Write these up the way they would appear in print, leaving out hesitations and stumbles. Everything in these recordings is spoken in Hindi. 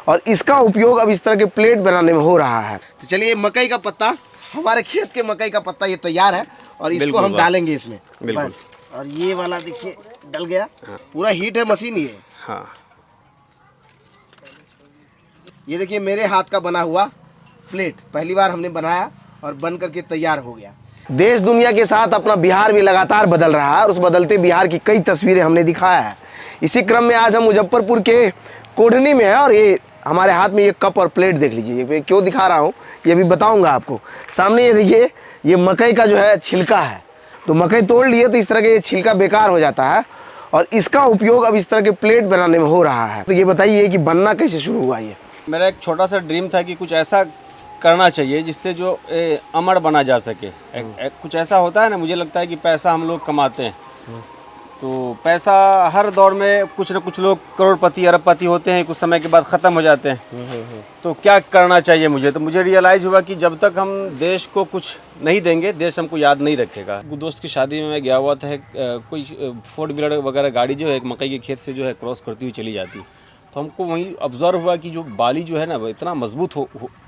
और इसका उपयोग अब इस तरह के प्लेट बनाने में हो रहा है। तो चलिए, मकई का पत्ता, हमारे खेत के मकई का पत्ता ये तैयार है और इसको हम डालेंगे इसमें बस। और ये वाला देखिए डल गया। हाँ। पूरा हीट है मशीन ये। हाँ। ये देखिए मेरे हाथ का बना हुआ प्लेट पहली बार हमने बनाया और बन करके तैयार हो गया। देश दुनिया के साथ अपना बिहार भी लगातार बदल रहा है और उस बदलते बिहार की कई तस्वीरें हमने दिखाया है। इसी क्रम में आज हम मुजफ्फरपुर के कोढ़नी में है और ये हमारे हाथ में ये कप और प्लेट देख लीजिए। मैं क्यों दिखा रहा हूँ ये भी बताऊंगा आपको। सामने ये देखिए, ये मकई का जो है छिलका है। तो मकई तोड़ लिए तो इस तरह के ये छिलका बेकार हो जाता है और इसका उपयोग अब इस तरह के प्लेट बनाने में हो रहा है। तो ये बताइए कि बनना कैसे शुरू हुआ ये? मेरा एक छोटा सा ड्रीम था कि कुछ ऐसा करना चाहिए जिससे जो अमर बना जा सके। कुछ ऐसा होता है ना, मुझे लगता है कि पैसा हम लोग कमाते हैं तो पैसा हर दौर में कुछ न कुछ लोग करोड़पति अरबपति होते हैं, कुछ समय के बाद ख़त्म हो जाते हैं। तो क्या करना चाहिए मुझे? तो मुझे रियलाइज़ हुआ कि जब तक हम देश को कुछ नहीं देंगे, देश हमको याद नहीं रखेगा। दोस्त की शादी में मैं गया हुआ था, कोई 4 व्हीलर वगैरह गाड़ी जो है एक मकई के खेत से जो है क्रॉस करती हुई चली जाती। तो हमको वहीं ऑब्जर्व हुआ कि जो बाली जो है ना वो इतना मजबूत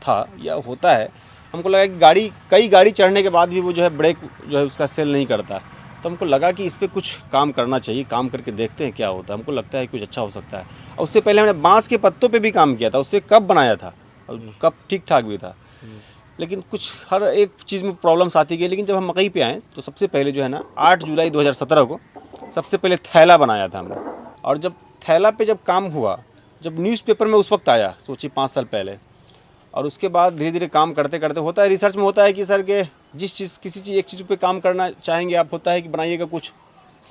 था या होता है। हमको लगा कि कई गाड़ी चढ़ने के बाद भी वो जो है ब्रेक जो है उसका सेल नहीं करता। तो हमको लगा कि इस पर कुछ काम करना चाहिए, काम करके देखते हैं क्या होता है। हमको लगता है कुछ अच्छा हो सकता है। और उससे पहले हमने बांस के पत्तों पे भी काम किया था, उससे कप बनाया था और कप ठीक ठाक भी था। लेकिन कुछ हर एक चीज़ में प्रॉब्लम्स आती गई। लेकिन जब हम मकई पे आए तो सबसे पहले जो है ना 8 जुलाई 2017 को सबसे पहले थैला बनाया था हमने। और जब थैला पे जब काम हुआ, जब न्यूज़पेपर में उस वक्त आया, सोचिए 5 साल पहले, और उसके बाद धीरे धीरे काम करते करते होता है, रिसर्च में होता है कि सर के एक चीज़ पे काम करना चाहेंगे आप, होता है कि बनाइएगा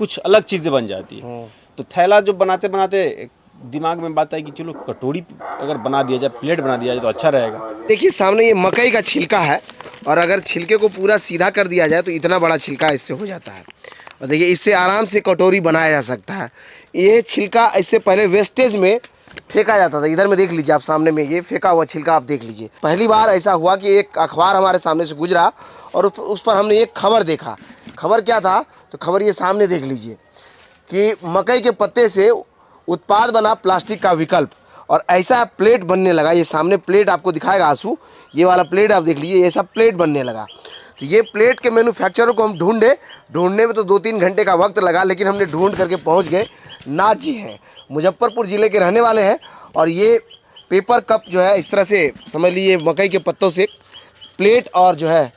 कुछ अलग चीज़ें बन जाती है। तो थैला जो बनाते बनाते दिमाग में बात आई कि चलो कटोरी अगर बना दिया जाए, प्लेट बना दिया जाए तो अच्छा रहेगा। देखिए सामने ये मकई का छिलका है और अगर छिलके को पूरा सीधा कर दिया जाए तो इतना बड़ा छिलका इससे हो जाता है। और देखिए इससे आराम से कटोरी बनाया जा सकता है। ये छिलका इससे पहले वेस्टेज में फेंका जाता था। इधर में देख लीजिए आप, सामने में ये फेंका हुआ छिलका आप देख लीजिए। पहली बार ऐसा हुआ कि एक अखबार हमारे सामने से गुजरा और उस पर हमने एक खबर देखा। खबर क्या था? तो खबर ये सामने देख लीजिए कि मकई के पत्ते से उत्पाद बना प्लास्टिक का विकल्प, और ऐसा प्लेट बनने लगा। ये सामने प्लेट आपको दिखाएगा आंसू, ये वाला प्लेट आप देख लीजिए, ऐसा प्लेट बनने लगा। तो ये प्लेट के मैन्युफैक्चरर को हम ढूंढने में तो 2-3 घंटे का वक्त लगा, लेकिन हमने ढूंढ करके पहुंच गए। नाथ जी हैं, मुजफ्फरपुर ज़िले के रहने वाले हैं और ये पेपर कप जो है इस तरह से समझ लीजिए मकई के पत्तों से प्लेट और जो है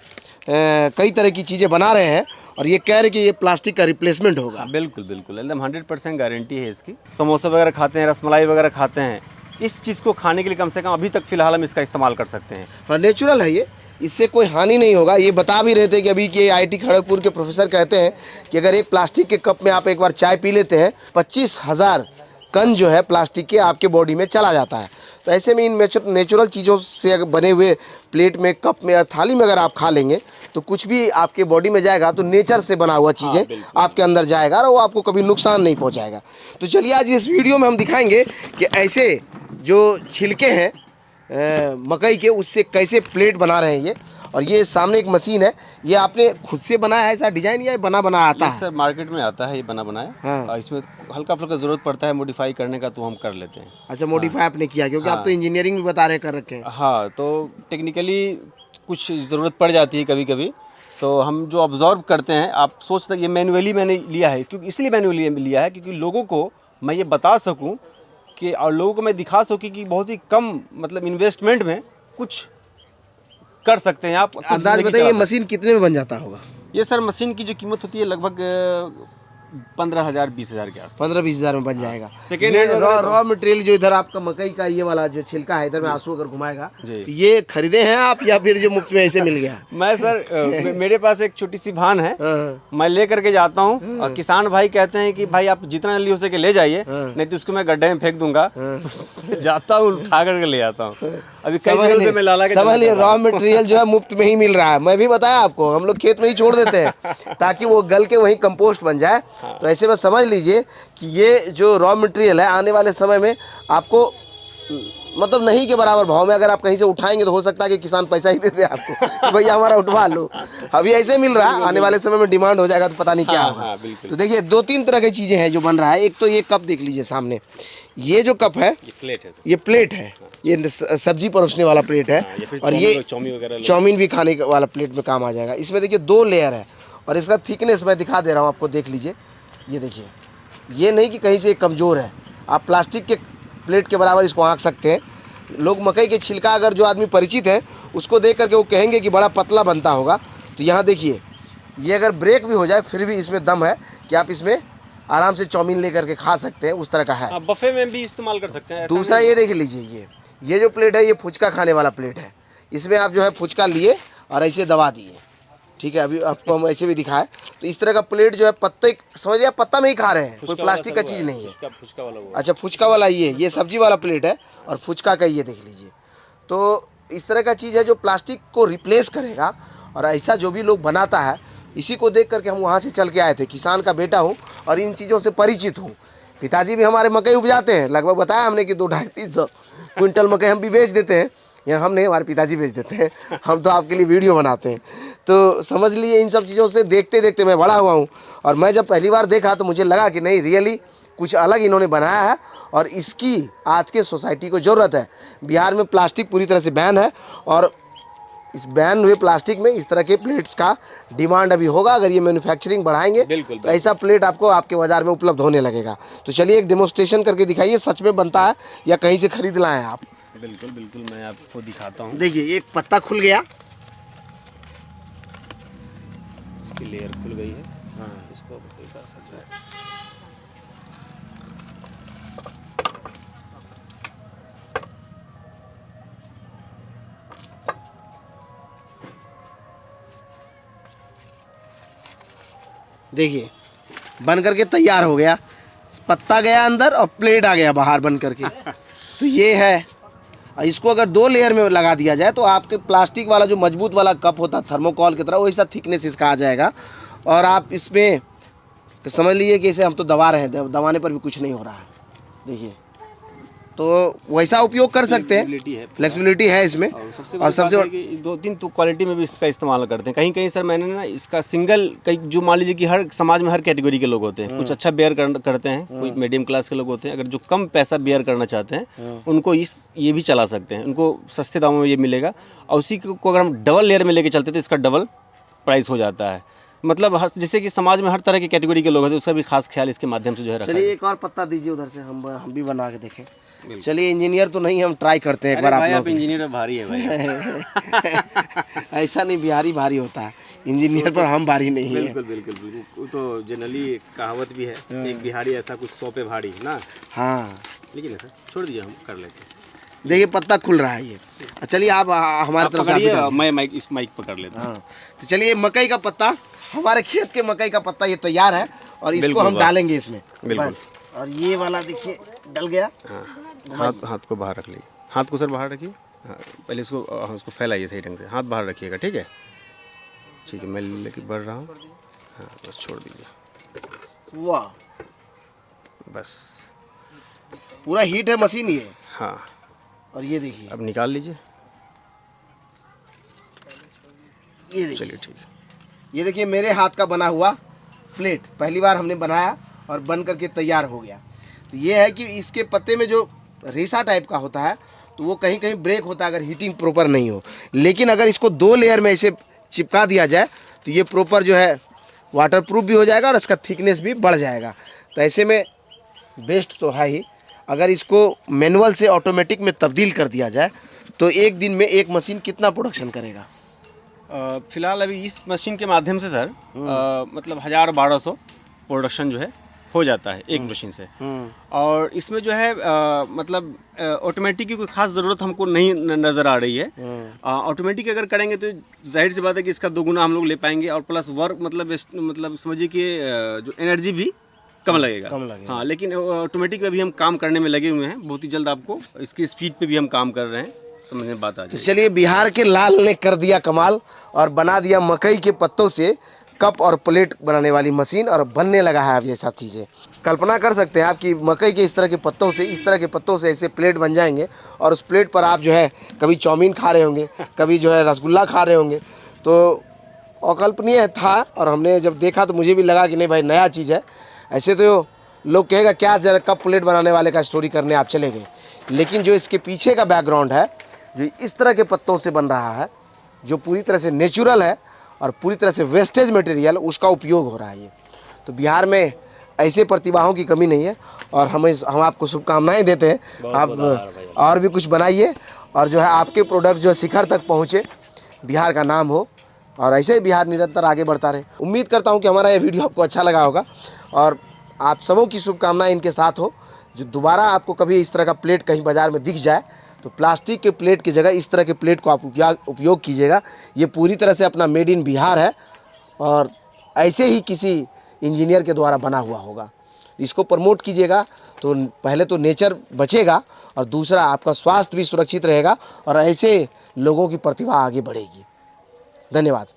कई तरह की चीज़ें बना रहे हैं और ये कह रहे कि ये प्लास्टिक का रिप्लेसमेंट होगा। बिल्कुल बिल्कुल, एकदम 100% गारंटी है इसकी। समोसे वगैरह खाते हैं, रसमलाई वगैरह खाते हैं, इस चीज़ को खाने के लिए कम से कम अभी तक फ़िलहाल हम इसका इस्तेमाल कर सकते हैं। हाँ, नेचुरल है ये, इससे कोई हानि नहीं होगा। ये बता भी रहे थे कि अभी के IIT खड़गपुर के प्रोफेसर कहते हैं कि अगर एक प्लास्टिक के कप में आप एक बार चाय पी लेते हैं, 25,000 कण जो है प्लास्टिक के आपके बॉडी में चला जाता है। तो ऐसे में इन नेचुरल चीज़ों से अगर बने हुए प्लेट में, कप में और थाली में अगर आप खा लेंगे तो कुछ भी आपके बॉडी में जाएगा तो नेचर से बना हुआ चीज़ें आपके अंदर जाएगा और वो आपको कभी नुकसान नहीं पहुँचाएगा। तो चलिए आज इस वीडियो में हम दिखाएंगे कि ऐसे जो छिलके हैं मकई के, उससे कैसे प्लेट बना रहे हैं ये। और ये सामने एक मशीन है, ये आपने खुद से बनाया है ऐसा डिजाइन या बना आता है? सर मार्केट में आता है ये बना बनाया। हाँ। इसमें हल्का फुल्का ज़रूरत पड़ता है मॉडिफाई करने का, तो हम कर लेते हैं। अच्छा, मॉडिफाई आपने किया क्योंकि आप तो इंजीनियरिंग भी बता रहे कर रखे हैं। हाँ, तो टेक्निकली कुछ ज़रूरत पड़ जाती है कभी कभी, तो हम जो ऑब्जर्व करते हैं, आप सोचते हैं ये मैनुअली मैंने लिया है, क्योंकि इसलिए मैनुअली लिया है क्योंकि लोगों को मैं ये बता सकूं कि, और लोगों को मैं दिखा सकूं कि बहुत ही कम मतलब इन्वेस्टमेंट में कुछ कर सकते हैं आप। अंदाज बताइए ये मशीन कितने में बन जाता होगा? ये सर मशीन की जो कीमत होती है लगभग 15,000 20,000 के आसपास। 15-20 हज़ार में बन जाएगा। सेकेंड हैंड रॉ मटेरियल जो इधर आपका मकई का ये वाला जो छिलका है, इधर में आंसू अगर घुमाएगा, ये खरीदे हैं आप या फिर जो मुफ्त में ऐसे मिल गया? मैं सर मेरे पास एक छोटी सी भान है, मैं ले करके जाता हूँ और किसान भाई कहते हैं कि भाई आप जितना जल्दी हो सके ले जाइए, नहीं तो उसको मैं गड्ढे में फेंक दूंगा। जाता हूँ, उठा करके ले आता हूँ। अभी कई दिनों से मैं लाला के समझ लिए रॉ मटेरियल जो है मुफ्त में ही मिल रहा है। मैं भी बताया आपको, हम लोग खेत में ही छोड़ देते हैं ताकि वो गल के वहीं कंपोस्ट बन जाए। तो ऐसे में समझ लीजिए कि ये जो रॉ मटेरियल है आने वाले समय में आपको मतलब नहीं के बराबर भाव में अगर आप कहीं से उठाएंगे तो हो सकता है कि किसान पैसा ही दे दे आपको तो भैया हमारा उठवा लो। अभी ऐसे मिल रहा है, आने वाले समय में डिमांड हो जाएगा तो पता नहीं क्या होगा। तो देखिए 2-3 तरह की चीज़ें हैं जो बन रहा है। एक तो ये कप देख लीजिए सामने, ये जो कप है ये प्लेट है सर। ये प्लेट है, ये सब्जी परोसने वाला प्लेट है। हाँ, फिर और ये चाउमीन वगैरह चाउमीन भी खाने वाला प्लेट में काम आ जाएगा। इसमें देखिए 2 लेयर है और इसका थिकनेस मैं दिखा दे रहा हूँ आपको, देख लीजिए। ये देखिए, ये नहीं कि कहीं से कमज़ोर है, आप प्लास्टिक के प्लेट के बराबर इसको आँक सकते हैं। लोग मकई के छिलका अगर जो आदमी परिचित है उसको देख करके वो कहेंगे कि बड़ा पतला बनता होगा। तो यहाँ देखिए, ये अगर ब्रेक भी हो जाए फिर भी इसमें दम है कि आप इसमें आराम से चाउमीन लेकर के खा सकते हैं, उस तरह का है। आप बफे में भी इस्तेमाल कर सकते हैं। ऐसा दूसरा ये देख लीजिए, ये जो प्लेट है ये फुचका खाने वाला प्लेट है। इसमें आप जो है फुचका लिए और ऐसे दबा दिए, ठीक है। अभी आपको हम ऐसे भी दिखाए तो इस तरह का प्लेट जो है पत्ते, समझिए आप पत्ता में ही खा रहे हैं, कोई प्लास्टिक का चीज़ नहीं है। फुचका वाला वो। अच्छा, फुचका वाला ये सब्जी वाला प्लेट है और फुचका का ये देख लीजिए। तो इस तरह का चीज़ है जो प्लास्टिक को रिप्लेस करेगा। और ऐसा जो भी लोग बनाता है, इसी को देख करके हम वहाँ से चल के आए थे। किसान का बेटा हूँ और इन चीज़ों से परिचित हूँ। पिताजी भी हमारे मकई उपजाते हैं, लगभग बताया हमने कि 200-300 क्विंटल मकई हम भी बेच देते हैं। या हम नहीं, हमारे पिताजी बेच देते हैं, हम तो आपके लिए वीडियो बनाते हैं। तो समझ लिए इन सब चीज़ों से देखते देखते मैं बड़ा हुआ हूँ। और मैं जब पहली बार देखा तो मुझे लगा कि नहीं, रियली कुछ अलग इन्होंने बनाया है और इसकी आज के सोसाइटी को ज़रूरत है। बिहार में प्लास्टिक पूरी तरह से बैन है और इस बैन हुए प्लास्टिक में इस तरह के प्लेट्स का डिमांड अभी होगा। अगर ये मैन्युफैक्चरिंग बढ़ाएंगे तो ऐसा प्लेट आपको आपके बाज़ार में उपलब्ध होने लगेगा। तो चलिए एक डेमोस्ट्रेशन करके दिखाइए, सच में बनता है या कहीं से खरीद लाए हैं आप। बिल्कुल बिल्कुल, मैं आपको दिखाता हूँ। देखिए, एक पत्ता खुल गया, इसकी लेयर खुल गई है। हाँ, इसको कर सकते हैं। देखिए बन करके तैयार हो गया। पत्ता गया अंदर और प्लेट आ गया बाहर बन करके। तो ये है। इसको अगर 2 लेयर में लगा दिया जाए तो आपके प्लास्टिक वाला जो मजबूत वाला कप होता है थर्मोकॉल की तरह, वैसा थिकनेस इसका आ जाएगा। और आप इसमें समझ लीजिए कि इसे हम तो दबा रहे हैं, दबाने पर भी कुछ नहीं हो रहा है। देखिए, तो वैसा उपयोग कर सकते हैं, फ्लेक्सिबिलिटी है इसमें। और सबसे कि 2-3 तो क्वालिटी में भी इसका इस्तेमाल करते हैं। कहीं कहीं सर मैंने ना इसका सिंगल, कई जो मान लीजिए कि हर समाज में हर कैटेगरी के लोग होते हैं। कुछ अच्छा बेयर करते हैं, कोई मीडियम क्लास के लोग होते हैं। अगर जो कम पैसा बेयर करना चाहते हैं उनको ये भी चला सकते हैं, उनको सस्ते दामों में ये मिलेगा। और उसी को अगर हम डबल लेयर में लेके चलते तो इसका डबल प्राइस हो जाता है। मतलब जैसे कि समाज में हर तरह की कैटेगरी के लोग होते हैं, उसका भी खास ख्याल इसके माध्यम से जो है रखा है। चलिए एक और पत्ता दीजिए उधर से, हम भी बना के देखें। चलिए, इंजीनियर तो नहीं, हम ट्राई करते हैं एक बार। आप इंजीनियर भारी है भाई। ऐसा नहीं, बिहारी भारी होता है, इंजीनियर पर हम भारी नहीं है। बिल्कुल बिल्कुल बिल्कुल, तो जनरली कहावत भी है, एक बिहारी ऐसा कुछ 100 पे भारी ना। हाँ, लेकिन सर छोड़ दीजिए, हम कर लेते हैं। देखिए पत्ता खुल रहा है ये। चलिए आप हमारी तरफ से, मैं इस माइक पकड़ लेता हूँ। हाँ, तो चलिए मकई का पत्ता, हमारे खेत के मकई का पत्ता ये तैयार है और इसको हम डालेंगे इसमें। बस, और ये वाला देखिए डल गया। हाथ को बाहर रख लीजिए, हाथ को सर बाहर रखिए। हाँ, पहले उसको फैलाइए सही ढंग से, हाथ बाहर रखिएगा, ठीक है। ठीक है, मैं लेके बढ़ रहा हूँ। हाँ, बस छोड़ दीजिए। वाह, बस पूरा हीट है मशीन ये। हाँ, और ये देखिए, अब निकाल लीजिए। ये देखिए, चलिए ठीक है। ये देखिए मेरे हाथ का बना हुआ प्लेट, पहली बार हमने बनाया और बन करके तैयार हो गया। तो ये है कि इसके पत्ते में जो रेशा टाइप का होता है तो वो कहीं कहीं ब्रेक होता है अगर हीटिंग प्रॉपर नहीं हो। लेकिन अगर इसको 2 लेयर में ऐसे चिपका दिया जाए तो ये प्रॉपर जो है वाटर प्रूफ भी हो जाएगा और इसका थिकनेस भी बढ़ जाएगा। तो ऐसे में बेस्ट तो है ही। अगर इसको मैनुअल से ऑटोमेटिक में तब्दील कर दिया जाए तो एक दिन में एक मशीन कितना प्रोडक्शन करेगा? फिलहाल अभी इस मशीन के माध्यम से सर मतलब 1000-1200 प्रोडक्शन जो है हो जाता है एक मशीन से। और इसमें जो है मतलब ऑटोमेटिक की कोई खास ज़रूरत हमको नहीं नज़र आ रही है। ऑटोमेटिक अगर करेंगे तो जाहिर सी बात है कि इसका 2 गुना हम लोग ले पाएंगे और प्लस वर्क मतलब समझिए कि जो एनर्जी भी कम लगेगा। हाँ, लेकिन ऑटोमेटिक में भी हम काम करने में लगे हुए हैं। बहुत ही जल्द आपको इसकी स्पीड पे भी हम काम कर रहे हैं, समझने में बात आ जाए। तो चलिए, बिहार के लाल ने कर दिया कमाल और बना दिया मकई के पत्तों से कप और प्लेट बनाने वाली मशीन और बनने लगा है अब ऐसा चीज़ें। कल्पना कर सकते हैं आप कि मकई के इस तरह के पत्तों से, इस तरह के पत्तों से ऐसे प्लेट बन जाएंगे और उस प्लेट पर आप जो है कभी चाउमीन खा रहे होंगे, कभी जो है रसगुल्ला खा रहे होंगे। तो अकल्पनीय था और हमने जब देखा तो मुझे भी लगा कि नहीं भाई, नया चीज़ है। ऐसे तो लोग कहेगा क्या जरा कप प्लेट बनाने वाले का स्टोरी करने आप चले गए, लेकिन जो इसके पीछे का बैकग्राउंड है, जो इस तरह के पत्तों से बन रहा है, जो पूरी तरह से नेचुरल है और पूरी तरह से वेस्टेज मटेरियल, उसका उपयोग हो रहा है ये। तो बिहार में ऐसे प्रतिभाओं की कमी नहीं है और हम आपको शुभकामनाएं देते हैं। आप और भी कुछ बनाइए और जो है आपके प्रोडक्ट जो शिखर तक पहुँचे, बिहार का नाम हो और ऐसे ही बिहार निरंतर आगे बढ़ता रहे। उम्मीद करता हूँ कि हमारा ये वीडियो आपको अच्छा लगा होगा और आप सबों की शुभकामनाएं इनके साथ हो। जो दोबारा आपको कभी इस तरह का प्लेट कहीं बाज़ार में दिख जाए तो प्लास्टिक के प्लेट की जगह इस तरह के प्लेट को आप उपयोग कीजिएगा। ये पूरी तरह से अपना मेड इन बिहार है और ऐसे ही किसी इंजीनियर के द्वारा बना हुआ होगा। इसको प्रमोट कीजिएगा तो पहले तो नेचर बचेगा और दूसरा आपका स्वास्थ्य भी सुरक्षित रहेगा और ऐसे लोगों की प्रतिभा आगे बढ़ेगी। धन्यवाद।